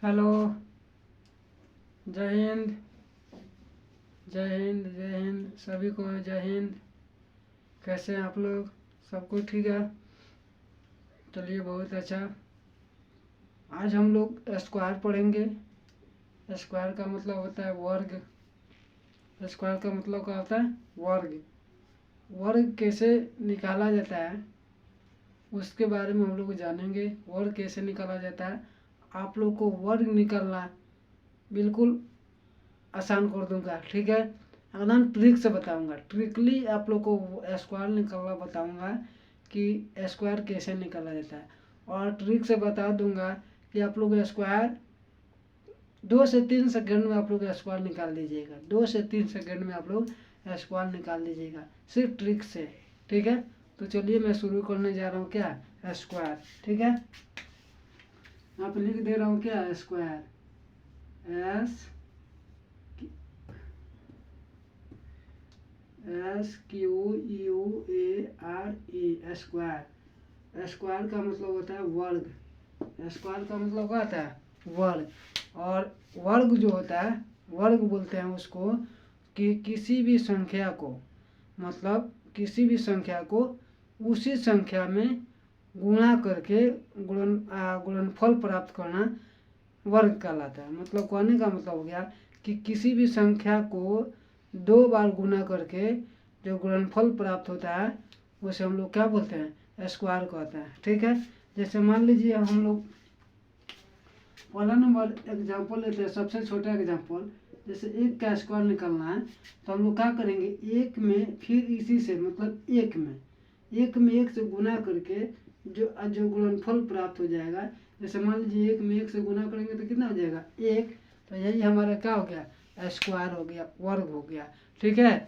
Hello. जय हिंद। जय हिंद। जय हिंद सभी को। जय हिंद। कैसे हैं आप लोग? सब कुछ ठीक है? चलिए, बहुत अच्छा। आज हम लोग स्क्वायर पढ़ेंगे। स्क्वायर का मतलब होता है वर्ग। स्क्वायर का मतलब क्या होता है? वर्ग। वर्ग कैसे निकाला जाता है उसके बारे में हम लोग जानेंगे। वर्ग कैसे निकाला जाता है, आप लोग को वर्ग निकालना बिल्कुल आसान कर दूंगा, ठीक है। एकदम ट्रिक से बताऊंगा, ट्रिकली आप लोग को स्क्वायर निकालना बताऊंगा कि स्क्वायर कैसे निकाला जाता है। और ट्रिक से बता दूंगा कि आप लोग स्क्वायर 2 से 3 सेकंड में आप लोग स्क्वायर निकाल दीजिएगा। 2 से 3 सेकंड में आप लोग स्क्वायर निकाल दीजिएगा, सिर्फ ट्रिक से, ठीक है। तो चलिए मैं शुरू करने जा रहा हूँ क्या, स्क्वायर, ठीक है। यहाँ पे लिख दे रहा हूँ क्या, स्क्वायर, SQUARE। स्क्वायर का मतलब होता है वर्ग। स्क्वायर का मतलब क्या होता है? वर्ग। और वर्ग जो होता है, वर्ग बोलते हैं उसको कि किसी भी संख्या को, मतलब किसी भी संख्या को उसी संख्या में गुणा करके गुणनफल प्राप्त करना वर्ग कहलाता है। मतलब कहने का मतलब हो गया कि किसी भी संख्या को 2 बार गुणा करके जो गुणनफल प्राप्त होता है उसे हम लोग क्या बोलते हैं, स्क्वायर कहते हैं, ठीक है। जैसे मान लीजिए हम लोग पहला नंबर एग्जाम्पल लेते हैं, सबसे छोटा एग्जाम्पल। जैसे 1 का स्क्वायर निकालना है तो हम लोग क्या करेंगे, 1 में फिर इसी से मतलब 1 में 1 से गुना करके जो गुणनफल प्राप्त हो जाएगा। जैसे मान लीजिए 1 में 1 से गुना करेंगे तो कितना हो जाएगा, 1। तो यही हमारा क्या हो गया, स्क्वायर हो गया, वर्ग हो गया, ठीक है।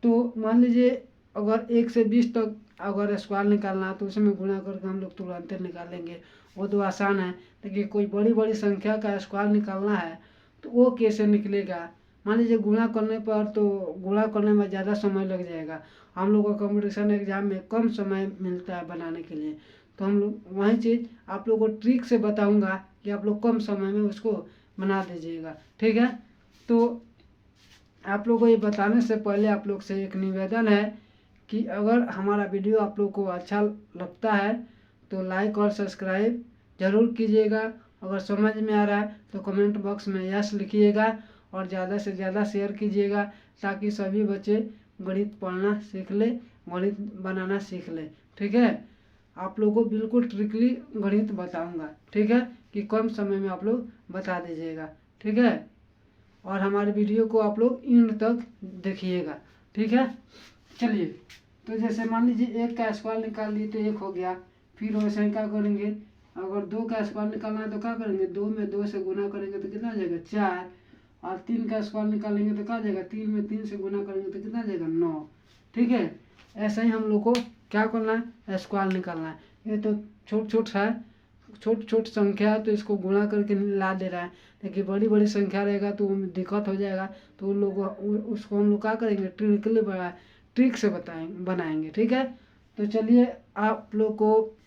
तो मान लीजिए अगर 1 से 20 तक अगर स्क्वायर निकालना है तो उसमें गुणा करके हम लोग तुरंत निकालेंगे, वो तो आसान है। लेकिन कोई बड़ी बड़ी संख्या का स्क्वायर निकालना है तो वो कैसे निकलेगा। मान लीजिए गुणा करने पर तो गुणा करने में ज़्यादा समय लग जाएगा। हम लोग को कंपटीशन एग्जाम में कम समय मिलता है बनाने के लिए, तो हम लोग वही चीज़ आप लोग को ट्रिक से बताऊंगा कि आप लोग कम समय में उसको बना दीजिएगा, ठीक है। तो आप लोग को ये बताने से पहले आप लोग से एक निवेदन है कि अगर हमारा वीडियो आप लोग को अच्छा लगता है तो लाइक और सब्सक्राइब ज़रूर कीजिएगा। अगर समझ में आ रहा है तो कमेंट बॉक्स में यस लिखिएगा और ज़्यादा से ज़्यादा शेयर कीजिएगा, ताकि सभी बच्चे गणित पढ़ना सीख ले, गणित बनाना सीख ले, ठीक है। आप लोगों को बिल्कुल ट्रिकली गणित बताऊंगा, ठीक है, कि कम समय में आप लोग बता दीजिएगा, ठीक है। और हमारे वीडियो को आप लोग एंड तक देखिएगा, ठीक है। चलिए, तो जैसे मान लीजिए 1 का स्क्वायर निकाल लिए तो 1 हो गया। फिर वैसे ही क्या करेंगे, अगर 2 का स्क्वायर निकालना है तो क्या करेंगे, 2 में 2 से गुना करेंगे तो कितना आ जाएगा, 4। और 3 का स्क्वायर निकालेंगे तो क्या आ जाएगा, 3 में 3 से गुना करेंगे तो कितना आ जाएगा, 9, ठीक है। ऐसा ही हम लोग को क्या करना है, स्क्वायर निकालना है। ये तो छोट छोट संख्या है तो इसको गुणा करके ला दे रहा है। लेकिन बड़ी बड़ी संख्या रहेगा तो दिक्कत हो जाएगा, तो उन लोगों उसको हम लोग क्या करेंगे, ट्रिक से बनाएंगे, ठीक है। तो चलिए, आप लोग को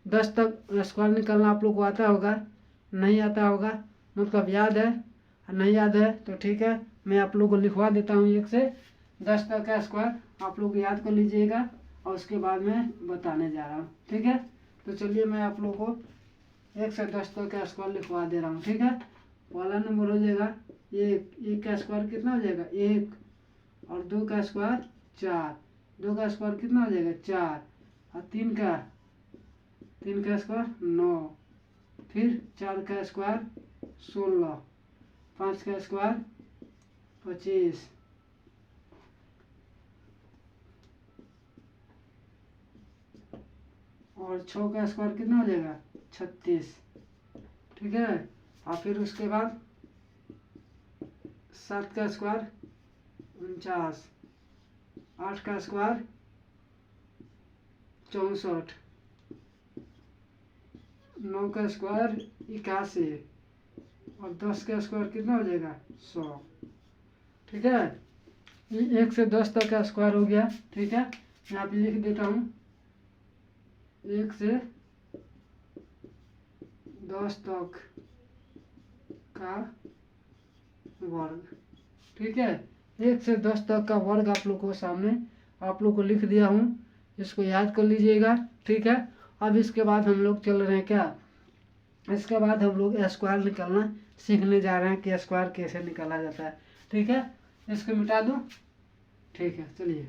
10 तक स्क्वायर निकालना आप लोग को आता होगा, नहीं आता होगा मतलब याद है, नहीं याद है तो ठीक है, मैं आप लोग को लिखवा देता हूँ। 1 से 10 तक का स्क्वायर आप लोग याद कर लीजिएगा और उसके बाद मैं बताने जा रहा हूँ, ठीक है। तो चलिए मैं आप लोग को 1 से 10 तक का स्क्वायर लिखवा दे रहा हूँ, ठीक है। पहला नंबर हो जाएगा 1 का स्क्वायर कितना हो जाएगा, 1। और 2 का स्क्वायर 4, 2 का स्क्वायर कितना हो जाएगा, 4। और 3 का स्क्वायर 9। फिर 4 का स्क्वायर 16, 5 का स्क्वायर 25, और 6 का स्क्वायर कितना हो जाएगा, 36, ठीक है। और फिर उसके बाद 7 का स्क्वायर 49, 8 का स्क्वायर 64, 9 का स्क्वायर 81, और 10 का स्क्वायर कितना हो जाएगा, 100, ठीक है। ये 1 से 10 तक का स्क्वायर हो गया, ठीक है। यहाँ पे लिख देता हूँ 1 से 10 तक का वर्ग। ठीक है, 1 से 10 तक का वर्ग आप लोग को सामने आप लोग को लिख दिया हूँ, इसको याद कर लीजिएगा। ठीक है, अब इसके बाद हम लोग चल रहे हैं क्या, इसके बाद हम लोग स्क्वायर निकालना सीखने जा रहे हैं कि स्क्वायर कैसे निकाला जाता है। ठीक है, इसको मिटा दूँ। ठीक है, चलिए।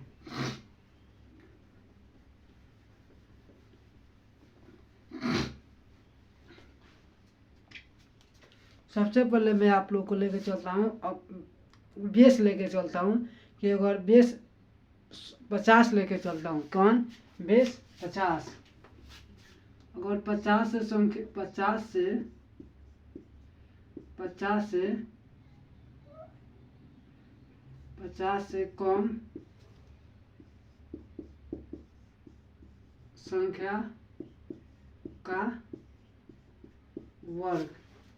सबसे पहले मैं आप लोग को लेके चलता हूँ, अब बेस लेके चलता हूँ कि अगर बेस 50 लेके चलता हूँ। कौन? बेस 50। अगर 50 से संख्या 50 से कम संख्या का वर्ग।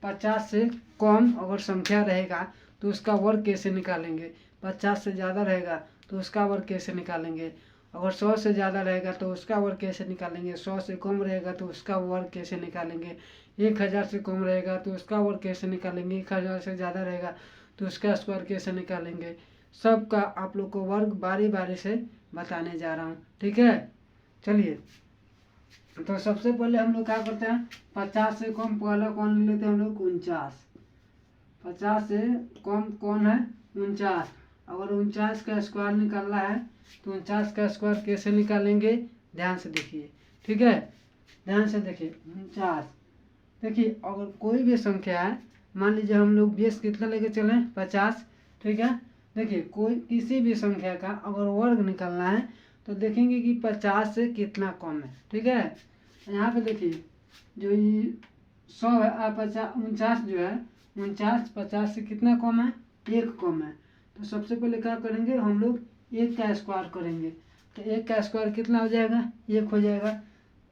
50 से कम अगर संख्या रहेगा तो उसका वर्ग कैसे निकालेंगे। 50 से ज़्यादा रहेगा तो उसका वर्ग कैसे निकालेंगे। अगर 100 से ज़्यादा रहेगा तो उसका वर्ग कैसे निकालेंगे। 100 से कम रहेगा तो उसका वर्ग कैसे निकालेंगे। 1000 से कम रहेगा तो उसका वर्ग कैसे निकालेंगे। 1000 से ज़्यादा रहेगा तो उसका स्क्वायर कैसे निकालेंगे। सबका आप लोग को वर्ग बारी बारी से बताने जा रहा हूँ। ठीक है, चलिए। तो सबसे पहले हम लोग क्या करते हैं, 50 से कम पहला कौन ले लेते हैं हम लोग, 49। 50 से कम कौन है, 49। अगर 49 का स्क्वायर निकालना है तो 49 का स्क्वायर कैसे निकालेंगे, ध्यान से देखिए। ठीक है, ध्यान से देखिए। 49, देखिए अगर कोई भी संख्या है, मान लीजिए हम लोग बेस कितना लेके चले, 50। ठीक है, देखिए कोई किसी भी संख्या का अगर वर्ग निकालना है तो देखेंगे कि 50 से कितना कम है। ठीक है, यहाँ पे देखिए जो ये 100 है, 49 जो है, 49 50 से कितना कम है, 1 कम है। तो सबसे पहले क्या करेंगे हम लोग, 1 का स्क्वायर करेंगे। तो 1 का स्क्वायर कितना हो जाएगा, 1 हो जाएगा।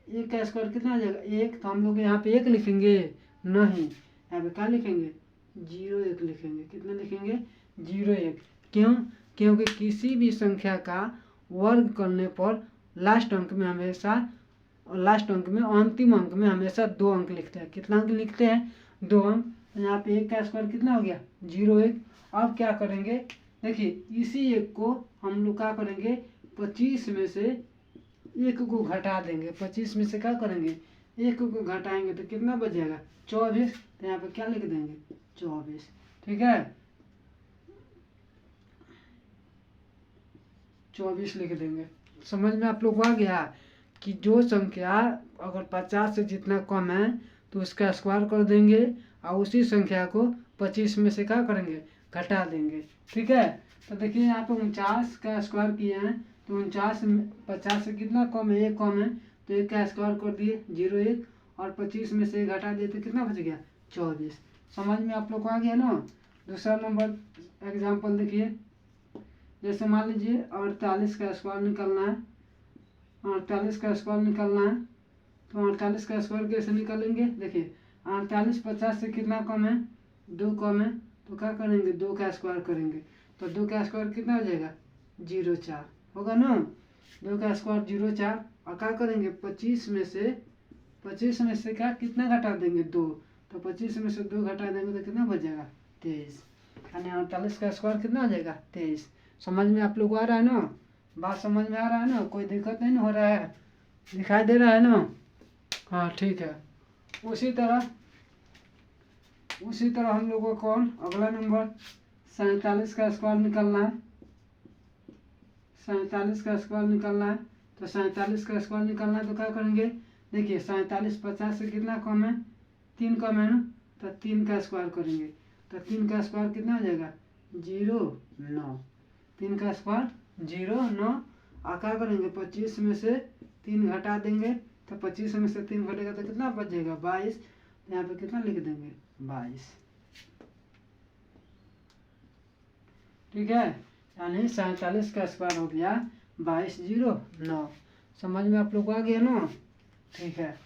1 का स्क्वायर कितना हो जाएगा, 1। तो हम लोग यहाँ पे 1 लिखेंगे नहीं, यहाँ पे क्या लिखेंगे, 0 1 लिखेंगे। कितना लिखेंगे, 0 1। क्यों? क्योंकि किसी भी संख्या का वर्ग करने पर लास्ट अंक में अंतिम अंक में हमेशा 2 अंक लिखते हैं। कितना अंक लिखते हैं, 2 अंक। तो यहाँ पे 1 का स्क्वायर कितना हो गया, 0 1। अब क्या करेंगे, देखिए इसी 1 को हम लोग क्या करेंगे, 25 में से 1 को घटा देंगे। 25 में से क्या करेंगे, 1 को घटाएंगे तो कितना बचेगा, 24। तो यहाँ पे क्या लिख देंगे, 24। ठीक है, 24 लिख देंगे। समझ में आप लोग को आ गया कि जो संख्या अगर 50 से जितना कम है तो उसका स्क्वायर कर देंगे और उसी संख्या को 25 में से क्या करेंगे, घटा देंगे। ठीक है, तो देखिए यहाँ पे 49 का स्क्वायर किए हैं तो 49 50 से कितना कम है, 1 कम है। तो 1 का स्क्वायर कर दिए, 0 1, और 25 में से घटा दिए तो कितना बच गया, 24। समझ में आप लोग को आ गया ना। दूसरा नंबर एग्जाम्पल देखिए, जैसे मान लीजिए 48 का स्क्वायर निकालना है। 48 का स्क्वायर निकालना है तो 48 का स्क्वायर कैसे निकालेंगे, देखिए 48 50 से कितना कम है, 2 कम है। तो क्या करेंगे, 2 का स्क्वायर करेंगे। तो 2 का स्क्वायर कितना हो जाएगा, 0 4 होगा ना। 2 का स्क्वायर 0 4, और क्या करेंगे, 25 में से क्या कितना घटा देंगे, 2। तो 25 में से 2 घटा देंगे तो कितना बच जाएगा, 23। यानी 48 का स्क्वायर कितना हो जाएगा, 23। समझ में आप लोग को आ रहा है ना, बात समझ में आ रहा है ना, कोई दिक्कत नहीं हो रहा है, दिखाई दे रहा है ना। हाँ ठीक है, उसी तरह हम लोग को कौन अगला नंबर 47 का स्क्वायर निकालना है। 47 का स्क्वायर निकालना है तो 47 का स्क्वायर निकालना है तो क्या करेंगे, देखिए 47 50 से कितना कम है, 3 कम है ना। तो 3 का स्क्वायर करेंगे तो 3 का स्क्वायर कितना हो जाएगा, 0 9। 3 का स्क्वायर 0 9, और क्या करेंगे, 25 में से 3 घटा देंगे। तो 25 में से 3 घटेगा तो कितना बच जाएगा, 22। तो यहाँ पे कितना लिख देंगे, 22। ठीक है, यानी 47 का स्क्वायर हो गया 22 0 9। समझ में आप लोग को आ गया ना। ठीक है,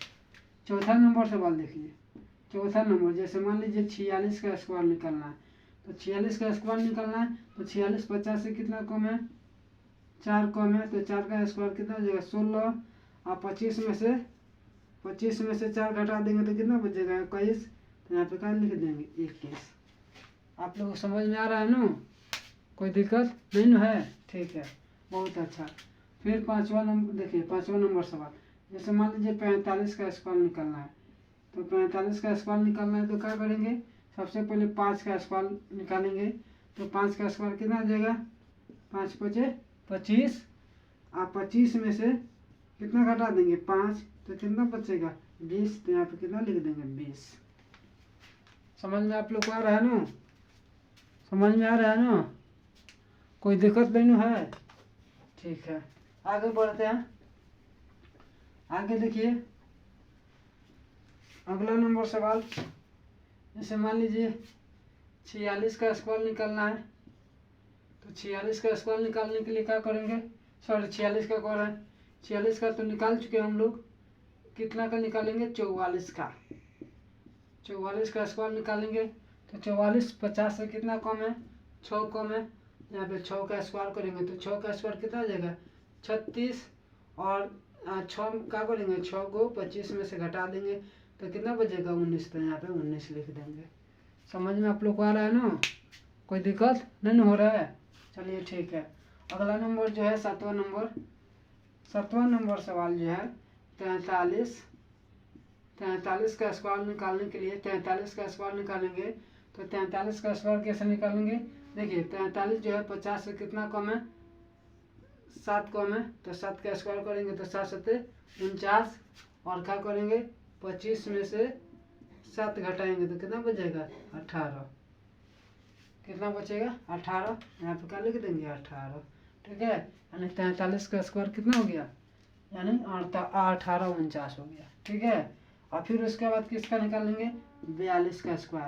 चौथा नंबर सवाल देखिए। चौथा नंबर, जैसे मान लीजिए 46 का स्क्वायर निकालना है। तो 46 का स्क्वायर निकालना है तो 46 50 से कितना कम है, 4 कम है। तो 4 का स्क्वायर कितना हो जाएगा, 16। और 25 में से 4 घटा देंगे तो कितना बचेगा, 21। तो यहाँ पे क्या लिख देंगे, 21। आप लोगों को समझ में आ रहा है ना? कोई दिक्कत नहीं ना है? ठीक है, बहुत अच्छा। फिर पाँचवा नंबर देखिए, पाँचवा नंबर सवाल। जैसे मान लीजिए 45 का स्क्वायर निकालना है, तो 45 का स्क्वायर निकालना है तो क्या करेंगे, सबसे पहले 5 का स्क्वायर निकालेंगे। तो 5 का स्क्वायर कितना आ जाएगा, 5 पचे 25। आप 25 में से कितना घटा देंगे, 5, तो कितना बचेगा, 20। तो यहाँ पे कितना लिख देंगे, 20। समझ में आप लोग को आ रहा है ना? समझ में आ रहा है ना? कोई दिक्कत नहीं है? ठीक है, आगे बढ़ते हैं। आगे देखिए, अगला नंबर सवाल। जैसे मान लीजिए 46 का स्क्वायर निकालना है, तो 46 का स्क्वायर निकालने के लिए क्या करेंगे, सॉरी 46 का कौन है, 46 का तो निकाल चुके हम लोग। कितना का निकालेंगे, 44 का। 44 का स्क्वायर निकालेंगे तो 44 50 से कितना कम है, 6 कम है। यहाँ पे 6 का स्क्वायर करेंगे तो 6 का स्क्वायर कितना आ जाएगा, 36। और 6 क्या करेंगे, 6 को 25 में से घटा देंगे तो कितना बचेगा, 19। तो यहाँ पे 19 लिख देंगे। समझ में आप लोग को आ रहा है ना? कोई दिक्कत नहीं हो रहा है? चलिए ठीक है। अगला नंबर जो है 7वां नंबर। 7वां नंबर सवाल जो है 43। 43 का स्क्वायर निकालने के लिए 43 का स्क्वायर निकालेंगे। तो 43 का स्क्वायर कैसे निकालेंगे, देखिए 43 जो है 50 से कितना कम है, 7 कम है। तो 7 का स्क्वायर करेंगे तो 7 सत्ते 49। और क्या करेंगे, 25 में से 7 घटाएंगे तो कितना बचेगा, 18। कितना बचेगा, 18। यहाँ पे क्या लिख देंगे, 18। ठीक है, यानी 43 का स्क्वायर कितना हो गया, यानी 18 49 हो गया। ठीक है, और फिर उसके बाद किसका निकालेंगे, 42 का स्क्वायर।